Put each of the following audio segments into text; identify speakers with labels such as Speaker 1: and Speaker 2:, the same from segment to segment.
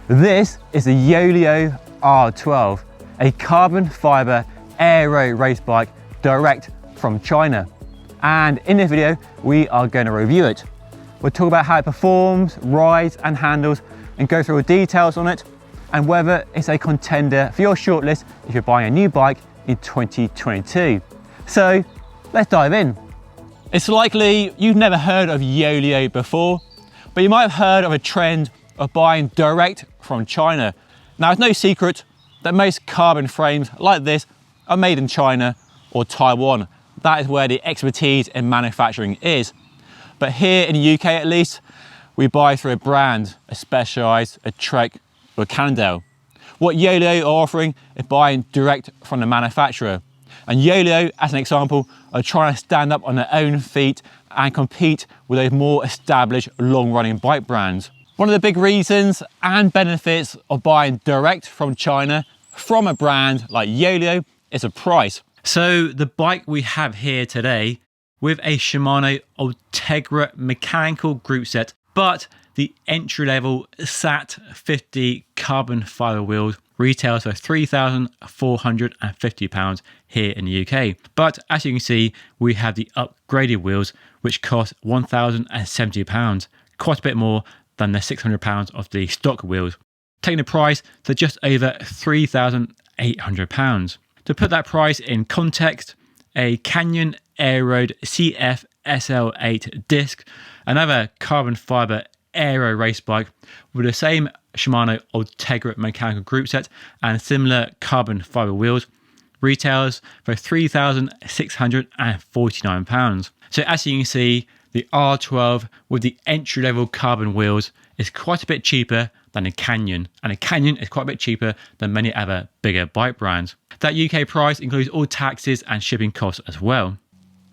Speaker 1: This is the Yoeleo R12, a carbon fiber aero race bike direct from China. And in this video, we are going to review it. We'll talk about how it performs, rides and handles, and go through all the details on it, and whether it's a contender for your shortlist if you're buying a new bike in 2022. So let's dive in. It's likely you've never heard of Yoeleo before, but you might have heard of a trend of buying direct from China. Now, it's no secret that most carbon frames like this are made in China or Taiwan. That is where the expertise in manufacturing is. But here in the UK at least, we buy through a brand, a Specialized, a Trek or a Cannondale. What Yoeleo are offering is buying direct from the manufacturer. And Yoeleo, as an example, are trying to stand up on their own feet and compete with those more established long-running bike brands. One of the big reasons and benefits of buying direct from China from a brand like Yoeleo is the price. So the bike we have here today with a Shimano Ultegra mechanical group set, but the entry-level SAT 50 carbon fiber wheels retails for £3,450 here in the UK. But as you can see, we have the upgraded wheels, which cost £1,070, quite a bit more than the £600 of the stock wheels, taking the price to just over £3,800. To put that price in context, a Canyon Aero CF SL8 disc, another carbon fiber aero race bike with the same Shimano Ultegra mechanical group set and similar carbon fiber wheels, retails for £3,649. So as you can see, the R12 with the entry-level carbon wheels is quite a bit cheaper than a Canyon, and a Canyon is quite a bit cheaper than many other bigger bike brands. That UK price includes all taxes and shipping costs as well.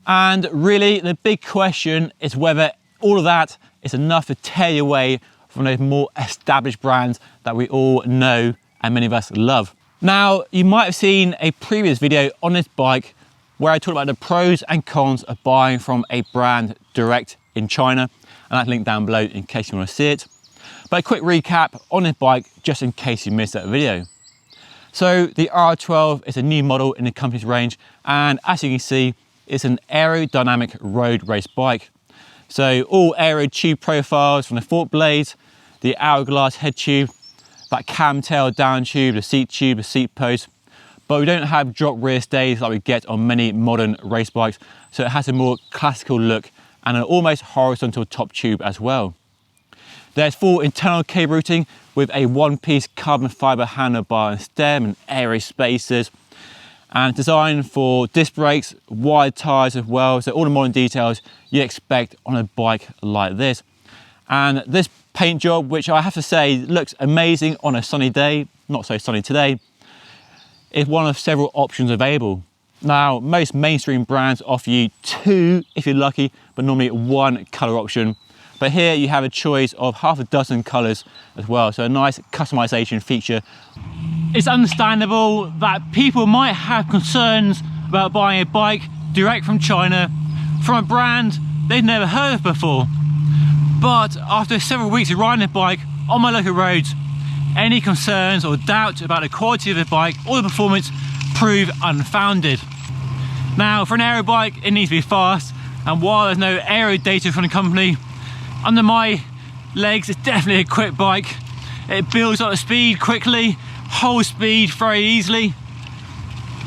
Speaker 1: And really, the big question is whether all of that is enough to tear you away from those more established brands that we all know and many of us love. Now, you might have seen a previous video on this bike where I talked about the pros and cons of buying from a brand direct in China, and that's linked down below in case you want to see it. But a quick recap on this bike, just in case you missed that video. So the R12 is a new model in the company's range, and as you can see, it's an aerodynamic road race bike. So all aero tube profiles from the fork blades, the hourglass head tube, that camtail down tube, the seat post. But we don't have drop rear stays like we get on many modern race bikes, so it has a more classical look and an almost horizontal top tube as well. There's full internal cable routing with a one-piece carbon fiber handlebar and stem and aero spacers, and designed for disc brakes, wide tyres as well, so all the modern details you expect on a bike like this. And this paint job, which I have to say looks amazing on a sunny day, not so sunny today, is one of several options available. Now, most mainstream brands offer you two if you're lucky, but normally one colour option. But here you have a choice of half a dozen colours as well, so a nice customization feature. It's understandable that people might have concerns about buying a bike direct from China from a brand they've never heard of before. But after several weeks of riding a bike on my local roads, any concerns or doubt about the quality of the bike or the performance prove unfounded. Now, for an aero bike, it needs to be fast, and while there's no aero data from the company, under my legs, it's definitely a quick bike. It builds up the speed quickly, holds speed very easily,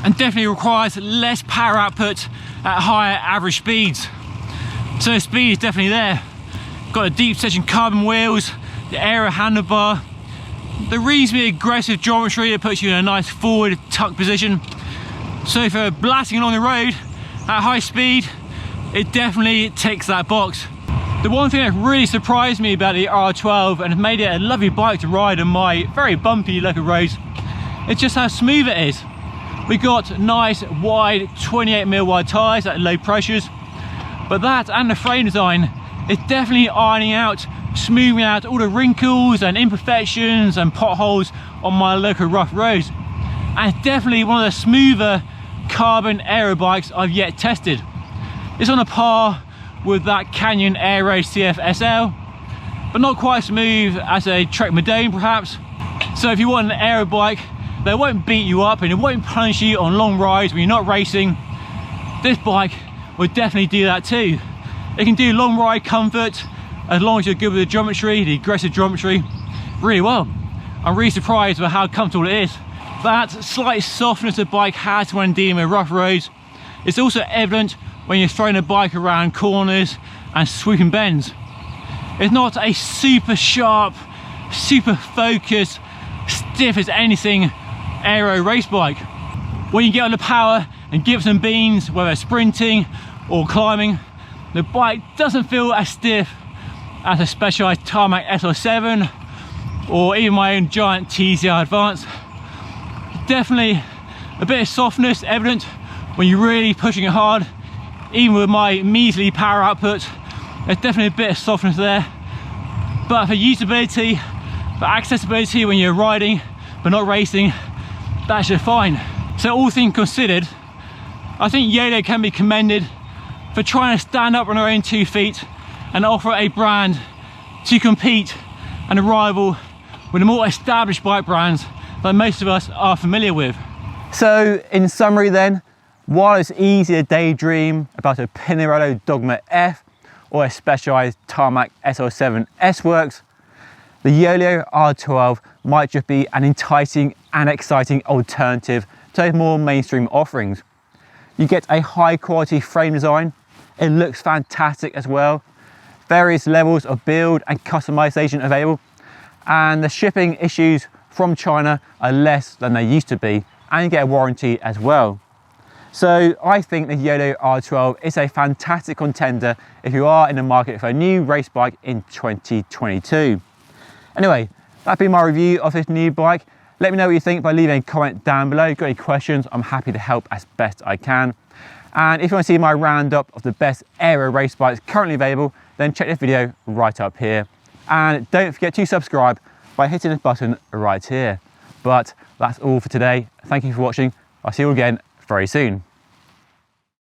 Speaker 1: and definitely requires less power output at higher average speeds. So the speed is definitely there. Got a deep section carbon wheels, the aero handlebar, the reasonably aggressive geometry that puts you in a nice forward tuck position. So for blasting along the road at high speed, it definitely ticks that box. The one thing that really surprised me about the R12 and has made it a lovely bike to ride on my very bumpy local roads is just how smooth it is. We got nice wide 28mm wide tyres at low pressures, but that and the frame design is definitely ironing out, smoothing out all the wrinkles and imperfections and potholes on my local rough roads. And it's definitely one of the smoother carbon aero bikes I've yet tested. It's on a par with that Canyon Aero CF SL, but not quite smooth as a Trek Madone perhaps. So if you want an aero bike that won't beat you up and it won't punish you on long rides when you're not racing, this bike will definitely do that too. It can do long ride comfort as long as you're good with the geometry, the aggressive geometry, really well. I'm really surprised by how comfortable it is. That slight softness the bike has when dealing with rough roads is also evident when you're throwing a bike around corners and sweeping bends. It's not a super sharp, super focused, stiff as anything aero race bike. When you get on the power and give some beans, whether sprinting or climbing, the bike doesn't feel as stiff as a Specialized Tarmac SL7 or even my own giant TZR Advance. Definitely a bit of softness evident when you're really pushing it hard. Even with my measly power output, there's definitely a bit of softness there. But for usability, for accessibility when you're riding but not racing, that's just fine. So all things considered, I think Yoeleo can be commended for trying to stand up on their own 2 feet and offer a brand to compete and rival with the more established bike brands that most of us are familiar with. So in summary then, while it's easy to daydream about a Pinarello Dogma F or a Specialized Tarmac SL7 S-Works, the Yoeleo R12 might just be an enticing and exciting alternative to those more mainstream offerings. You get a high quality frame design, it looks fantastic as well, various levels of build and customization available, and the shipping issues from China are less than they used to be, and you get a warranty as well. So I think the Yoeleo R12 is a fantastic contender if you are in the market for a new race bike in 2022. Anyway, that's been my review of this new bike. Let me know what you think by leaving a comment down below. If you've got any questions, I'm happy to help as best I can. And if you want to see my roundup of the best aero race bikes currently available, then check this video right up here. And don't forget to subscribe by hitting this button right here. But that's all for today. Thank you for watching. I'll see you again very soon.